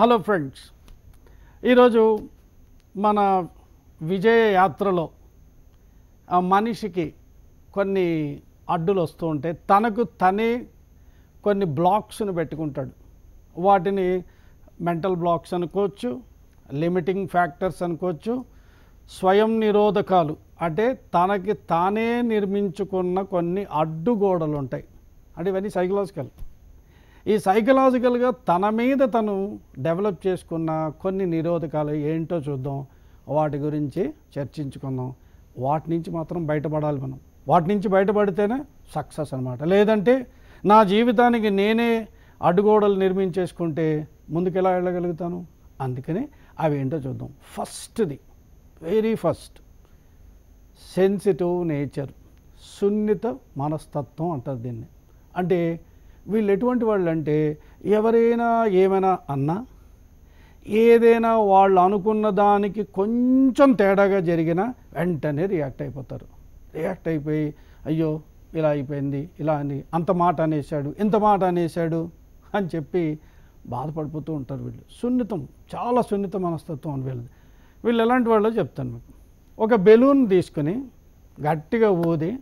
Hello friends, ఈరోజు మన విజయ యాత్రలో ఆ మనిషికి కొన్ని అడ్డులు వస్తూ ఉంటాయి. తనకు తనే కొన్ని బ్లాక్స్ను పెట్టుకుంటాడు. వాటిని మెంటల్ బ్లాక్స్ అనుకోవచ్చు, లిమిటింగ్ ఫ్యాక్టర్స్ అనుకోవచ్చు, స్వయం నిరోధకాలు అంటే తనకి తానే నిర్మించుకున్న కొన్ని అడ్డుగోడలు ఉంటాయి. అంటే ఇవన్నీ సైకలాజికల్. ఈ సైకలాజికల్గా తన మీద తను డెవలప్ చేసుకున్న కొన్ని నిరోధకాలు ఏంటో చూద్దాం. వాటి గురించి చర్చించుకుందాం. వాటి నుంచి మాత్రం బయటపడాలి మనం. వాటి నుంచి బయటపడితేనే సక్సెస్ అన్నమాట. లేదంటే నా జీవితానికి నేనే అడ్డుగోడలు నిర్మించేసుకుంటే ముందుకు ఎలా వెళ్ళగలుగుతాను? అందుకని అవి ఏంటో చూద్దాం. ఫస్ట్ది, వెరీ ఫస్ట్, సెన్సిటివ్ నేచర్, సున్నిత మనస్తత్వం అంటారు దీన్ని. అంటే వీళ్ళు ఎటువంటి వాళ్ళు అంటే ఎవరైనా ఏమైనా అన్నా, ఏదైనా వాళ్ళు అనుకున్న దానికి కొంచెం తేడాగా జరిగినా వెంటనే రియాక్ట్ అయిపోతారు. రియాక్ట్ అయిపోయి అయ్యో ఇలా అయిపోయింది, ఇలా అని అంత మాట అనేసాడు, ఇంత మాట అనేసాడు అని చెప్పి బాధపడిపోతూ ఉంటారు. వీళ్ళు సున్నితం, చాలా సున్నిత మనస్తత్వం అని వీళ్ళది. వీళ్ళు ఎలాంటి వాళ్ళో చెప్తాను మీకు. ఒక బెలూన్ తీసుకుని గట్టిగా ఊది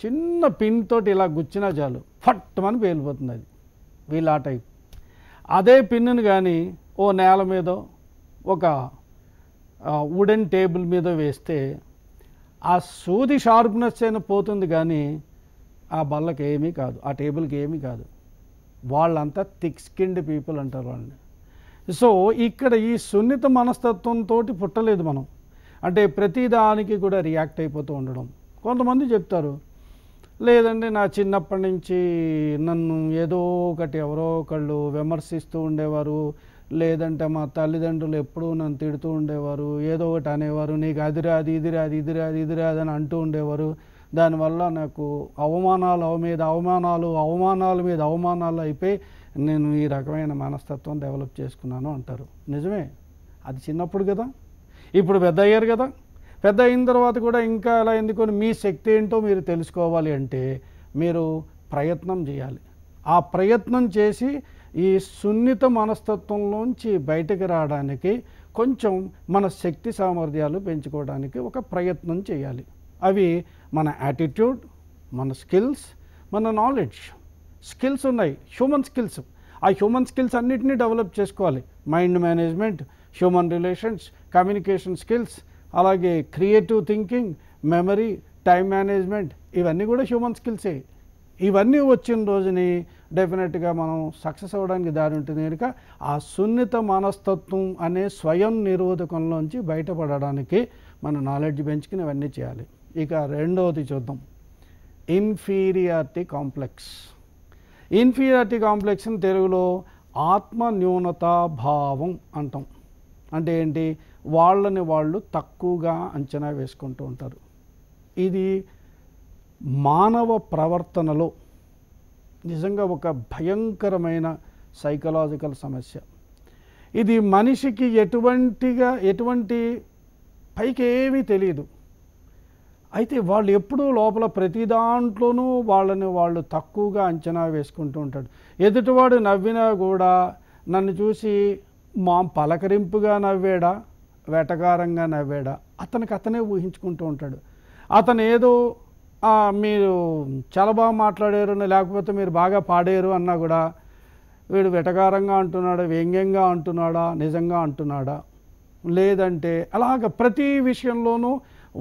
చిన్న పిన్ తోటి ఇలా గుచ్చినా చాలు, ఫట్టమని పేలిపోతుంది. అది వీళ్ళు ఆ టైప్. అదే పిన్నుని కానీ ఓ నేల మీదో ఒక వుడెన్ టేబుల్ మీద వేస్తే ఆ సూది షార్ప్నెస్ అయినా పోతుంది, కానీ ఆ బల్లకి ఏమీ కాదు, ఆ టేబుల్కి ఏమీ కాదు. వాళ్ళంతా థిక్ స్కిన్డ్ పీపుల్ అంటారు వాళ్ళని. సో ఇక్కడ ఈ సున్నిత మనస్తత్వంతో పుట్టలేదు మనం. అంటే ప్రతిదానికి కూడా రియాక్ట్ అయిపోతూ ఉండడం. కొంతమంది చెప్తారు, లేదండి నా చిన్నప్పటి నుంచి నన్ను ఏదో ఒకటి ఎవరో ఒకళ్ళు విమర్శిస్తూ ఉండేవారు, లేదంటే మా తల్లిదండ్రులు ఎప్పుడూ నన్ను తిడుతూ ఉండేవారు, ఏదో ఒకటి అనేవారు, నీకు అది రాదు, ఇది రాదు, ఇది రాదు, ఇది రాదు అని అంటూ ఉండేవారు. దానివల్ల నాకు అవమానాల మీద అవమానాలు అయిపోయి నేను ఈ రకమైన మనస్తత్వం డెవలప్ చేసుకున్నాను అంటారు. నిజమే, అది చిన్నప్పుడు కదా. ఇప్పుడు పెద్ద అయ్యారు కదా. పెద్ద అయిన తర్వాత కూడా ఇంకా అలా ఎందుకని మీ శక్తి ఏంటో మీరు తెలుసుకోవాలి అంటే మీరు ప్రయత్నం చేయాలి. ఆ ప్రయత్నం చేసి ఈ సున్నిత మనస్తత్వంలోంచి బయటకు రావడానికి కొంచెం మన శక్తి సామర్థ్యాలు పెంచుకోవడానికి ఒక ప్రయత్నం చేయాలి. అవి మన యాటిట్యూడ్, మన స్కిల్స్, మన నాలెడ్జ్. స్కిల్స్ ఉన్నాయి, హ్యూమన్ స్కిల్స్. ఆ హ్యూమన్ స్కిల్స్ అన్నిటినీ డెవలప్ చేసుకోవాలి. Mind management, human relations, communication skills, అలాగే creative thinking, memory, time management, ఇవన్నీ కూడా హ్యూమన్ స్కిల్సే. ఇవన్నీ వచ్చిన రోజుని డెఫినెట్గా మనం సక్సెస్ అవ్వడానికి దారి ఉంటుంది. కనుక ఆ సున్నిత మనస్తత్వం అనే స్వయం నిరోధకంలోంచి బయటపడడానికి మన నాలెడ్జ్ పెంచుకుని ఇవన్నీ చేయాలి. ఇక రెండవది చూద్దాం, ఇన్ఫీరియారిటీ కాంప్లెక్స్. ఇన్ఫీరియారిటీ కాంప్లెక్స్ని తెలుగులో ఆత్మ న్యూనతా భావం అంటాం. అంటే ఏంటి? వాళ్ళని వాళ్ళు తక్కువగా అంచనా వేసుకుంటూ ఉంటారు. ఇది మానవ ప్రవర్తనలో నిజంగా ఒక భయంకరమైన సైకలాజికల్ సమస్య. ఇది మనిషికి ఎటువంటి పైకి ఏమీ తెలియదు. అయితే వాళ్ళు ఎప్పుడూ లోపల ప్రతి దాంట్లోనూ వాళ్ళని వాళ్ళు తక్కువగా అంచనా వేసుకుంటూ ఉంటాడు. ఎదుటివాడు నవ్వినా కూడా నన్ను చూసి పలకరింపుగా నవ్వాడా, వెటకారంగా నవ్వాడా, అతనే ఊహించుకుంటూ ఉంటాడు. అతను ఏదో మీరు చాలా బాగా మాట్లాడారు, లేకపోతే మీరు బాగా పాడారు అన్నా కూడా వీడు వెటకారంగా అంటున్నాడా, వ్యంగ్యంగా అంటున్నాడా, నిజంగా అంటున్నాడా, లేదంటే అలాగ ప్రతి విషయంలోనూ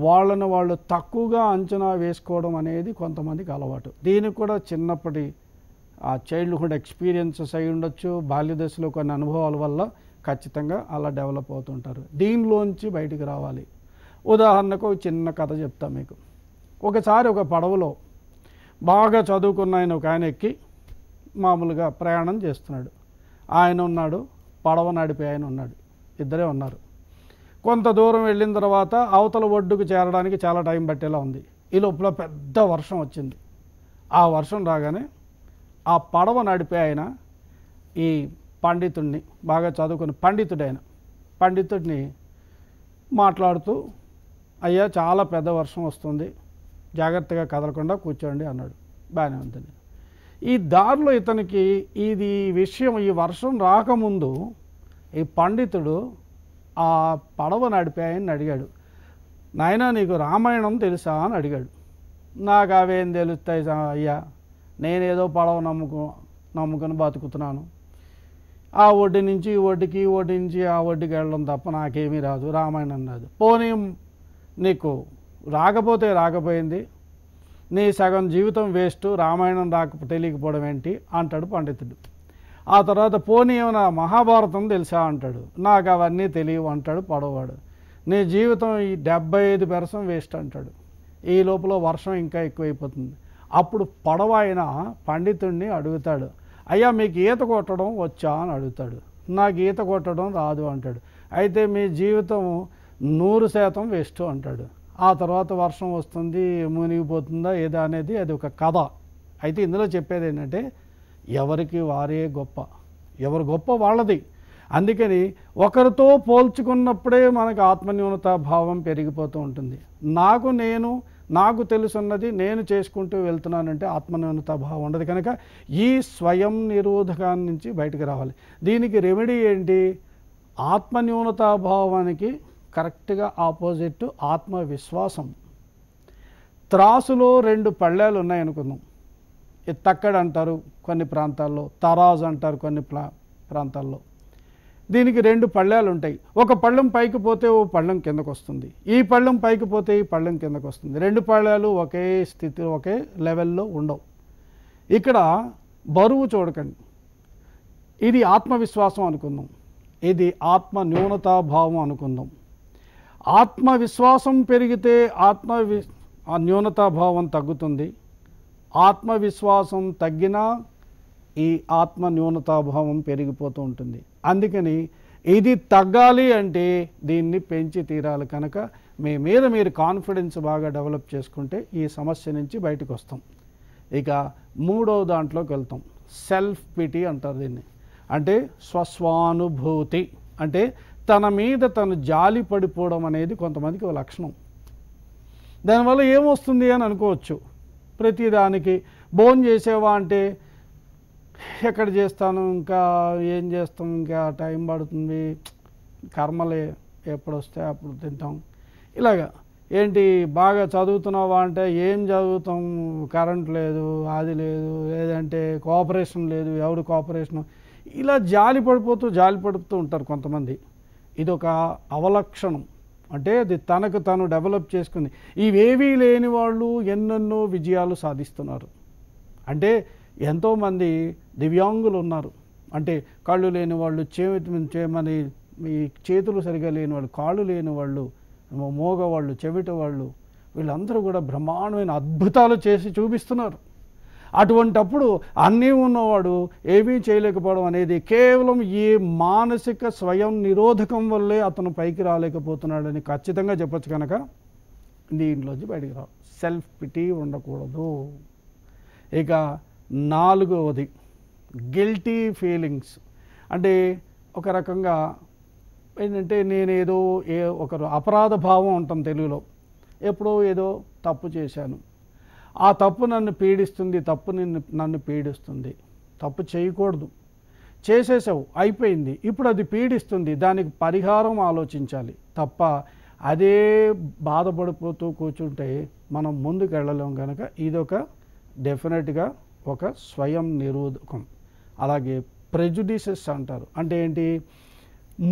వాళ్ళను వాళ్ళు తక్కువగా అంచనా వేసుకోవడం అనేది కొంతమందికి అలవాటు. దీనికి కూడా చిన్నప్పటి చైల్డ్హుడ్ ఎక్స్పీరియన్సెస్ అయి ఉండొచ్చు, బాల్య దశలో కొన్ని అనుభవాల వల్ల ఖచ్చితంగా అలా డెవలప్ అవుతుంటారు. దీనిలోంచి బయటికి రావాలి. ఉదాహరణకు ఒక చిన్న కథ చెప్తా మీకు. ఒకసారి ఒక పడవలో బాగా చదువుకున్న ఒక ఆయన ఎక్కి మామూలుగా ప్రయాణం చేస్తున్నాడు. ఆయన ఉన్నాడు, పడవ నడిపే ఆయన ఉన్నాడు, ఇద్దరే ఉన్నారు. కొంత దూరం వెళ్ళిన తర్వాత అవతల ఒడ్డుకు చేరడానికి చాలా టైం పట్టేలా ఉంది. ఈ లోపల పెద్ద వర్షం వచ్చింది. ఆ వర్షం రాగానే ఆ పడవ నడిపే ఆయన ఈ పండితుడిని, బాగా చదువుకుని పండితుడిని మాట్లాడుతూ, అయ్యా చాలా పెద్ద వర్షం వస్తుంది, జాగ్రత్తగా కదలకుండా కూర్చోండి అన్నాడు. బాగానే ఉంటుంది. ఈ దారిలో ఇతనికి ఈ వర్షం రాకముందు ఈ పండితుడు ఆ పడవ నడిపే ఆయన్ని అడిగాడు, నాయనా నీకు రామాయణం తెలుసా అని అడిగాడు. నాకు అవేం తెలుస్తాయి అయ్యా, నేనేదో పడవ నమ్ముకొని బతుకుతున్నాను, ఆ ఒడ్డు నుంచి ఈ ఒడ్డుకి, ఈ ఒడ్డు నుంచి ఆ ఒడ్డుకి వెళ్ళడం తప్ప నాకేమీ రాదు, రామాయణం రాదు. పోనీ నీకు రాకపోతే రాకపోయింది, నీ సగం జీవితం వేస్ట్, రామాయణం తెలియకపోవడం ఏంటి అంటాడు పండితుడు. ఆ తర్వాత పోనీ ఏమైనా మహాభారతం తెలుసా అంటాడు. నాకు అవన్నీ తెలియవు అంటాడు పడవవాడు. నీ జీవితం ఈ 75% వేస్ట్ అంటాడు. ఈ లోపల వర్షం ఇంకా ఎక్కువైపోతుంది. అప్పుడు పడవ ఆయన పండితుడిని అడుగుతాడు, అయ్యా మీకు ఈత కొట్టడం వచ్చా అని అడుగుతాడు. నాకు ఈత కొట్టడం రాదు అంటాడు. అయితే మీ జీవితం 100% వేస్ట్ అంటాడు. ఆ తర్వాత వర్షం వస్తుంది, మునిగిపోతుందా ఏదా అనేది అది ఒక కథ. అయితే ఇందులో చెప్పేది ఏంటంటే ఎవరికి వారే గొప్ప, ఎవరు గొప్ప వాళ్ళది. అందుకని ఒకరితో పోల్చుకున్నప్పుడే మనకు ఆత్మన్యూనత భావం పెరిగిపోతూ ఉంటుంది. నాకు తెలుసున్నది నేను చేసుకుంటూ వెళ్తున్నానంటే ఆత్మన్యూనత భావం ఉండదు. కనుక ఈ స్వయం నిరోధకాన్ని నుంచి బయటకు రావాలి. దీనికి రెమెడీ ఏంటి? ఆత్మన్యూనతా భావానికి కరెక్ట్గా ఆపోజిట్ ఆత్మవిశ్వాసం. త్రాసులో 2 పళ్ళాలు ఉన్నాయనుకుందాం. తక్కడు అంటారు కొన్ని ప్రాంతాల్లో, తరాజు అంటారు కొన్ని ప్రాంతాల్లో. దీనికి 2 పళ్ళాలు ఉంటాయి. ఒక పళ్ళెం పైకి పోతే ఓ పళ్ళెం కిందకు వస్తుంది, ఈ పళ్ళెం పైకి పోతే ఈ పళ్ళెం కిందకు వస్తుంది. 2 పళ్ళాలు ఒకే స్థితిలో ఒకే లెవెల్లో ఉండవు. ఇక్కడ బరువు చూడకండి, ఇది ఆత్మవిశ్వాసం అనుకుందాం, ఇది ఆత్మ న్యూనతాభావం అనుకుందాం. ఆత్మవిశ్వాసం పెరిగితే ఆ న్యూనతాభావం తగ్గుతుంది. ఆత్మవిశ్వాసం తగ్గినా ఈ ఆత్మ న్యూనతాభావం పెరిగిపోతూ ఉంటుంది. అందుకని ఇది తగ్గాలి అంటే దీన్ని పెంచి తీరాలి. కనుక మీ మీద మీరు కాన్ఫిడెన్స్ బాగా డెవలప్ చేసుకుంటే ఈ సమస్య నుంచి బయటకు వస్తాం. ఇక 3వ దాంట్లోకి వెళ్తాం. సెల్ఫ్ పిటీ అంటారు దీన్ని. అంటే స్వస్వానుభూతి. అంటే తన మీద తను జాలి పడిపోవడం అనేది కొంతమందికి ఒక లక్షణం. దానివల్ల ఏమొస్తుంది అని అనుకోవచ్చు. ప్రతిదానికి భోజనం చేసేవా అంటే ఎక్కడ చేస్తాను, ఇంకా ఏం చేస్తాం, ఇంకా టైం పడుతుంది, కర్మలే ఎప్పుడు వస్తే అప్పుడు తింటాం. ఇలాగా ఏంటి బాగా చదువుతున్నావా అంటే ఏం చదువుతాం, కరెంట్ లేదు, అది లేదు, లేదంటే కోఆపరేషన్ లేదు, ఎవరు కోఆపరేషను, ఇలా జాలి పడిపోతూ ఉంటారు కొంతమంది. ఇదొక అవలక్షణం. అంటే అది తనకు తను డెవలప్ చేసుకుంది. ఇవేవీ లేని వాళ్ళు ఎన్నెన్నో విజయాలు సాధిస్తున్నారు. అంటే ఎంతోమంది దివ్యాంగులు ఉన్నారు. అంటే కళ్ళు లేని వాళ్ళు, మన ఈ చేతులు సరిగా లేని వాళ్ళు, కాళ్ళు లేని వాళ్ళు, మోగవాళ్ళు, చెవిట వాళ్ళు, వీళ్ళందరూ కూడా బ్రహ్మాండమైన అద్భుతాలు చేసి చూపిస్తున్నారు. అటువంటప్పుడు అన్నీ ఉన్నవాడు ఏమీ చేయలేకపోవడం అనేది కేవలం ఈ మానసిక స్వయం నిరోధకం వల్లే అతను పైకి రాలేకపోతున్నాడని ఖచ్చితంగా చెప్పచ్చు. కనుక దీంట్లోంచి బయటికి రావు. సెల్ఫ్ పిటీ ఉండకూడదు. ఇక 4వది గిల్టీ ఫీలింగ్స్. అంటే ఒక రకంగా ఏంటంటే నేనేదో ఒక అపరాధ భావం ఉంటాం తెలుగులో. ఎప్పుడో ఏదో తప్పు చేశాను, ఆ తప్పు నన్ను పీడిస్తుంది, నన్ను పీడిస్తుంది. తప్పు చేయకూడదు, చేసేసావు, అయిపోయింది, ఇప్పుడు అది పీడిస్తుంది, దానికి పరిహారం ఆలోచించాలి తప్ప అదే బాధపడిపోతూ కూర్చుంటే మనం ముందుకు వెళ్ళలేం. కనుక ఇదొక డెఫినెట్గా ఒక స్వయం నిరోధకం. అలాగే ప్రెజుడిసెస్ అంటారు. అంటే ఏంటి?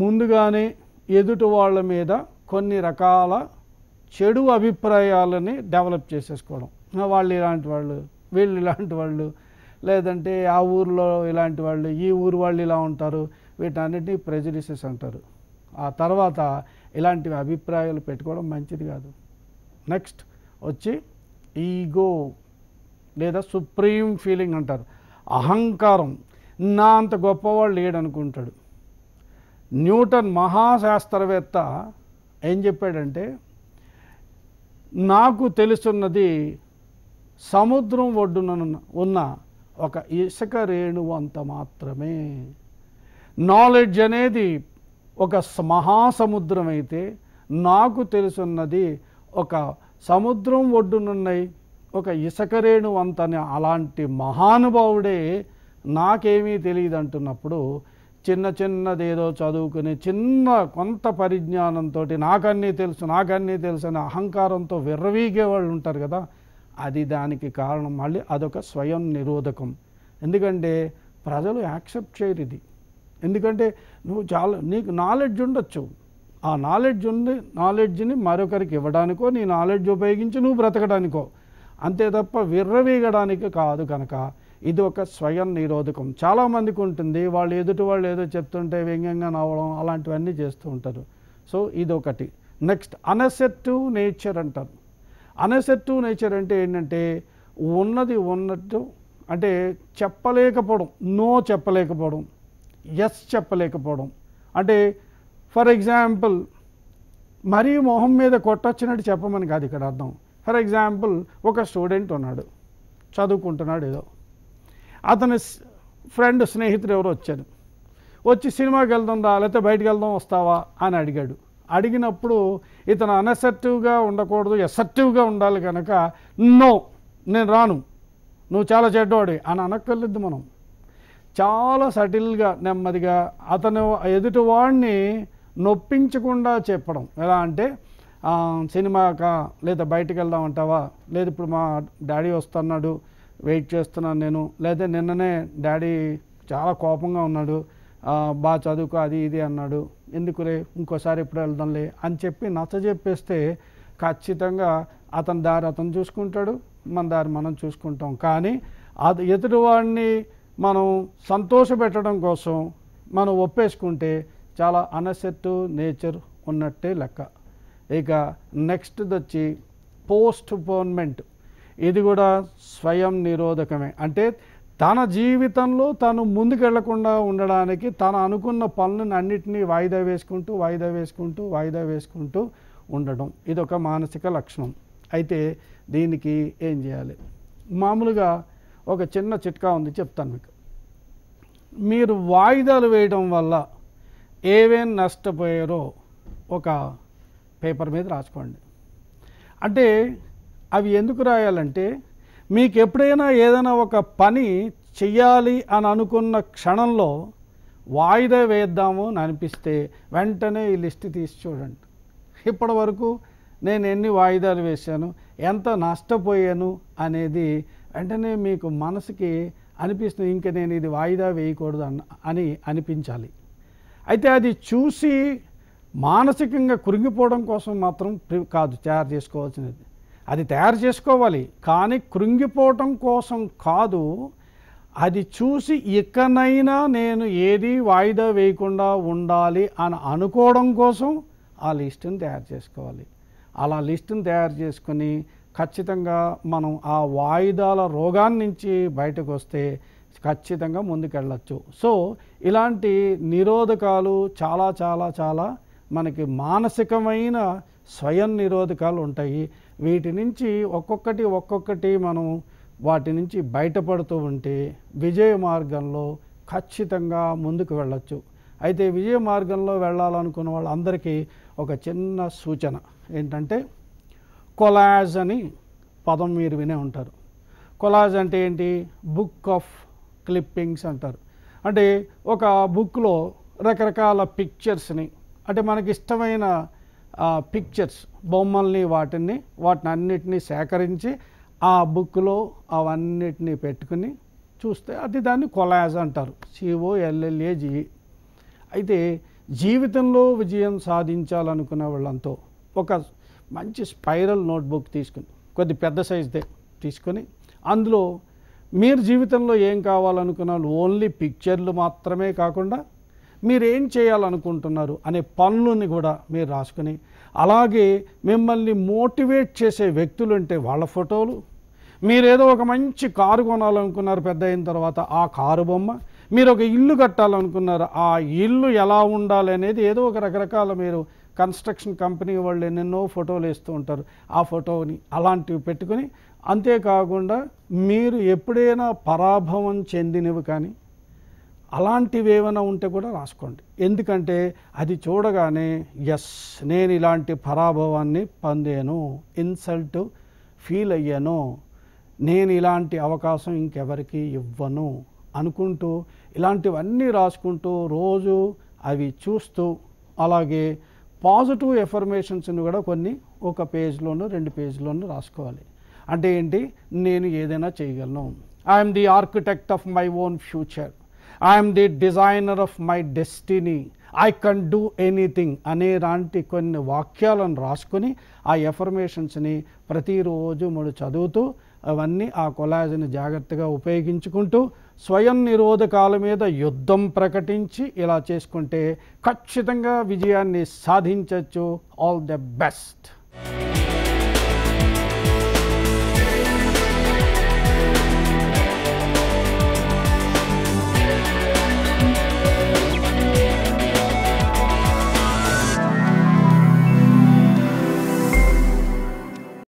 ముందుగానే ఎదుటి వాళ్ళ మీద కొన్ని రకాల చెడు అభిప్రాయాలని డెవలప్ చేసేసుకోవడం. వాళ్ళు ఇలాంటి వాళ్ళు, వీళ్ళు ఇలాంటి వాళ్ళు, లేదంటే ఆ ఊరిలో ఇలాంటి వాళ్ళు, ఈ ఊరు వాళ్ళు ఇలా ఉంటారు, వీటన్నిటినీ ప్రెజుడిసెస్ అంటారు. ఆ తర్వాత ఇలాంటివి అభిప్రాయాలు పెట్టుకోవడం మంచిది కాదు. నెక్స్ట్ వచ్చి ఈగో లేదా సుప్రీం ఫీలింగ్ అంటారు. అహంకారం. నా అంత గొప్పవాళ్ళు లేడనుకుంటాడు. న్యూటన్ మహాశాస్త్రవేత్త ఏం చెప్పాడంటే, నాకు తెలుసున్నది సముద్రం ఒడ్డున ఉన్న ఒక ఇసుక రేణువు అంత మాత్రమే. నాలెడ్జ్ అనేది ఒక మహాసముద్రం అయితే నాకు తెలుసున్నది ఒక సముద్రం ఒడ్డునున్న ఒక ఇసుక రేణువు అంతని. అలాంటి మహానుభావుడే నాకేమీ తెలియదు అంటున్నప్పుడు చిన్నదేదో చదువుకుని కొంత పరిజ్ఞానంతో నాకన్నీ తెలుసు అనే అహంకారంతో విర్రవీగే వాళ్ళు ఉంటారు కదా, అది దానికి కారణం. మళ్ళీ అదొక స్వయం నిరోధకం. ఎందుకంటే ప్రజలు యాక్సెప్ట్ చేయరు ఇది. ఎందుకంటే నీకు నాలెడ్జ్ ఉండొచ్చు, ఆ నాలెడ్జ్ని మరొకరికి ఇవ్వడానికో, నీ నాలెడ్జ్ ఉపయోగించి నువ్వు బ్రతకడానికో, అంతే తప్ప విర్రవీగడానికి కాదు. కనుక ఇది ఒక స్వయం నిరోధకం. చాలామందికి ఉంటుంది, ఎదుటి వాళ్ళు ఏదో చెప్తుంటే వ్యంగ్యంగా నవ్వడం అలాంటివన్నీ చేస్తూ ఉంటారు. సో ఇదొకటి. నెక్స్ట్ అనసెప్టివ్ నేచర్ అంటారు. అనసెప్టివ్ నేచర్ అంటే ఏంటంటే ఉన్నది ఉన్నట్టు, అంటే చెప్పలేకపోవడం, నో చెప్పలేకపోవడం, ఎస్ చెప్పలేకపోవడం. అంటే ఫర్ ఎగ్జాంపుల్ మరీ మొహం మీద కొట్టొచ్చినట్టు చెప్పమని కాదు ఇక్కడ అర్థం. ఫర్ ఎగ్జాంపుల్ ఒక స్టూడెంట్ ఉన్నాడు, చదువుకుంటున్నాడు ఏదో, అతని ఫ్రెండ్ స్నేహితుడు ఎవరో వచ్చి సినిమాకి వెళ్దాం రా, లేకపోతే బయటికి వెళ్దాం వస్తావా అని అడిగాడు. అడిగినప్పుడు ఇతను అనసెప్టివ్గా ఉండకూడదు, ఎసెప్టివ్గా ఉండాలి. కనుక నో, నేను రాను, నువ్వు చాలా చెడ్డవాడి అని అనక్కర్లేదు. మనం చాలా సటిల్గా నెమ్మదిగా అతను ఎదుటివాడిని నొప్పించకుండా చెప్పడం. ఎలా అంటే సినిమాకా లేదా బయటికి వెళ్దామంటావా, లేదు ఇప్పుడు మా డాడీ వస్తున్నాడు వెయిట్ చేస్తున్నాను నేను, లేదా నిన్ననే డాడీ చాలా కోపంగా ఉన్నాడు, బాగా చదువుకో అది ఇది అన్నాడు, ఎందుకులే ఇంకోసారి ఎప్పుడు వెళ్దాంలే అని చెప్పి నచ్చజెప్పేస్తే ఖచ్చితంగా అతని దారి అతను చూసుకుంటాడు, మన దారి మనం చూసుకుంటాం. కానీ అది ఎదుటివాడిని మనం సంతోషపెట్టడం కోసం మనం ఒప్పేసుకుంటే చాలా అనసెప్టివ్ నేచర్ ఉన్నట్టే లెక్క. ఇక నెక్స్ట్ది వచ్చి పోస్ట్ పోన్మెంట్. ఇది కూడా స్వయం నిరోధకమే. అంటే తన జీవితంలో తను ముందుకెళ్లకుండా ఉండడానికి తను అనుకున్న పనులను అన్నిటినీ వాయిదా వేసుకుంటూ ఉండడం, ఇదొక మానసిక లక్షణం. అయితే దీనికి ఏం చేయాలి? మామూలుగా ఒక చిన్న చిట్కా ఉంది, చెప్తాను మీకు. మీరు వాయిదాలు వేయడం వల్ల ఏవేం నష్టపోయారో ఒక పేపర్ మీద రాసుకోండి. అంటే అవి ఎందుకు రాయాలంటే మీకు ఎప్పుడైనా ఏదైనా ఒక పని చెయ్యాలి అని అనుకున్న క్షణంలో వాయిదా వేద్దాము అని అనిపిస్తే వెంటనే ఈ లిస్ట్ తీసి చూడండి. ఇప్పటి వరకు నేను ఎన్ని వాయిదాలు వేశాను, ఎంత నష్టపోయాను అనేది వెంటనే మీకు మనసుకి అనిపిస్తుంది, ఇంక నేను ఇది వాయిదా వేయకూడదు అని అనిపించాలి. అయితే అది చూసి మానసికంగా కృంగిపోవడం కోసం మాత్రం కాదు తయారు చేసుకోవాల్సినది. అది తయారు చేసుకోవాలి, కానీ కృంగిపోవటం కోసం కాదు. అది చూసి ఇకనైనా నేను ఏది వాయిదా వేయకుండా ఉండాలి అని అనుకోవడం కోసం ఆ లిస్టుని తయారు చేసుకోవాలి. అలా లిస్టుని తయారు చేసుకుని ఖచ్చితంగా మనం ఆ వాయిదాల రోగాన్ని నుంచి బయటకు వస్తే ఖచ్చితంగా ముందుకెళ్ళచ్చు. సో ఇలాంటి నిరోధకాలు చాలా చాలా చాలా మనకి మానసికమైన స్వయం నిరోధకాలు ఉంటాయి. వీటి నుంచి ఒక్కొక్కటి మనం వాటి నుంచి బయటపడుతూ ఉంటే విజయ మార్గంలో ఖచ్చితంగా ముందుకు వెళ్ళచ్చు. అయితే విజయ మార్గంలో వెళ్ళాలనుకున్న వాళ్ళందరికీ ఒక చిన్న సూచన ఏంటంటే, కొలాజ్ అని పదం మీరు వినే ఉంటారు. కొలాజ్ అంటే ఏంటి? బుక్ ఆఫ్ క్లిప్పింగ్స్ అంటారు. అంటే ఒక బుక్లో రకరకాల పిక్చర్స్ని, అంటే మనకి ఇష్టమైన పిక్చర్స్, బొమ్మల్ని వాటిని అన్నిటినీ సేకరించి ఆ బుక్లో అవన్నిటినీ పెట్టుకుని చూస్తే అది దాన్ని కొలాజ్ అంటారు, COLLAGE. అయితే జీవితంలో విజయం సాధించాలనుకునే వాళ్ళంతా ఒక మంచి స్పైరల్ నోట్బుక్ తీసుకుని, కొద్ది పెద్ద సైజుదే తీసుకొని, అందులో మీరు జీవితంలో ఏం కావాలనుకున్నారు ఓన్లీ పిక్చర్లు మాత్రమే కాకుండా మీరు ఏం చేయాలనుకుంటున్నారు అనే పనులని కూడా మీరు రాసుకుని, అలాగే మిమ్మల్ని మోటివేట్ చేసే వ్యక్తులు అంటే వాళ్ళ ఫోటోలు, మీరేదో ఒక మంచి కారు కొనాలనుకున్నారు పెద్ద అయిన తర్వాత ఆ కారు బొమ్మ, మీరు ఒక ఇల్లు కట్టాలనుకున్నారు ఆ ఇల్లు ఎలా ఉండాలి అనేది ఏదో ఒక రకరకాల, మీరు కన్స్ట్రక్షన్ కంపెనీ వాళ్ళు ఎన్నెన్నో ఫోటోలు వేస్తూ ఉంటారు, ఆ ఫోటోని అలాంటివి పెట్టుకుని, అంతేకాకుండా మీరు ఎప్పుడైనా పరాభవం చెందినవి కానీ అలాంటివి ఏమైనా ఉంటే కూడా రాసుకోండి. ఎందుకంటే అది చూడగానే ఎస్ నేను ఇలాంటి పరాభవాన్ని పొందాను, ఇన్సల్ట్ ఫీల్ అయ్యాను, నేను ఇలాంటి అవకాశం ఇంకెవరికి ఇవ్వను అనుకుంటూ ఇలాంటివన్నీ రాసుకుంటూ రోజు అవి చూస్తూ అలాగే పాజిటివ్ ఎఫర్మేషన్స్ని కూడా కొన్ని ఒక పేజ్లోనూ 2 పేజ్లోనూ రాసుకోవాలి. అంటే ఏంటి, నేను ఏదైనా చేయగలను, I'm the architect of my own future, I'm the designer of my destiny, I can do anything అనేలాంటి కొన్ని వాక్యాలను రాసుకొని ఆ ఎఫర్మేషన్స్ని ప్రతిరోజు 3 చదువుతూ అవన్నీ ఆ కొలాజ్ని జాగ్రత్తగా ఉపయోగించుకుంటూ స్వయం నిరోధకాల మీద యుద్ధం ప్రకటించి ఇలా చేసుకుంటే ఖచ్చితంగా విజయాన్ని సాధించవచ్చు. All the best.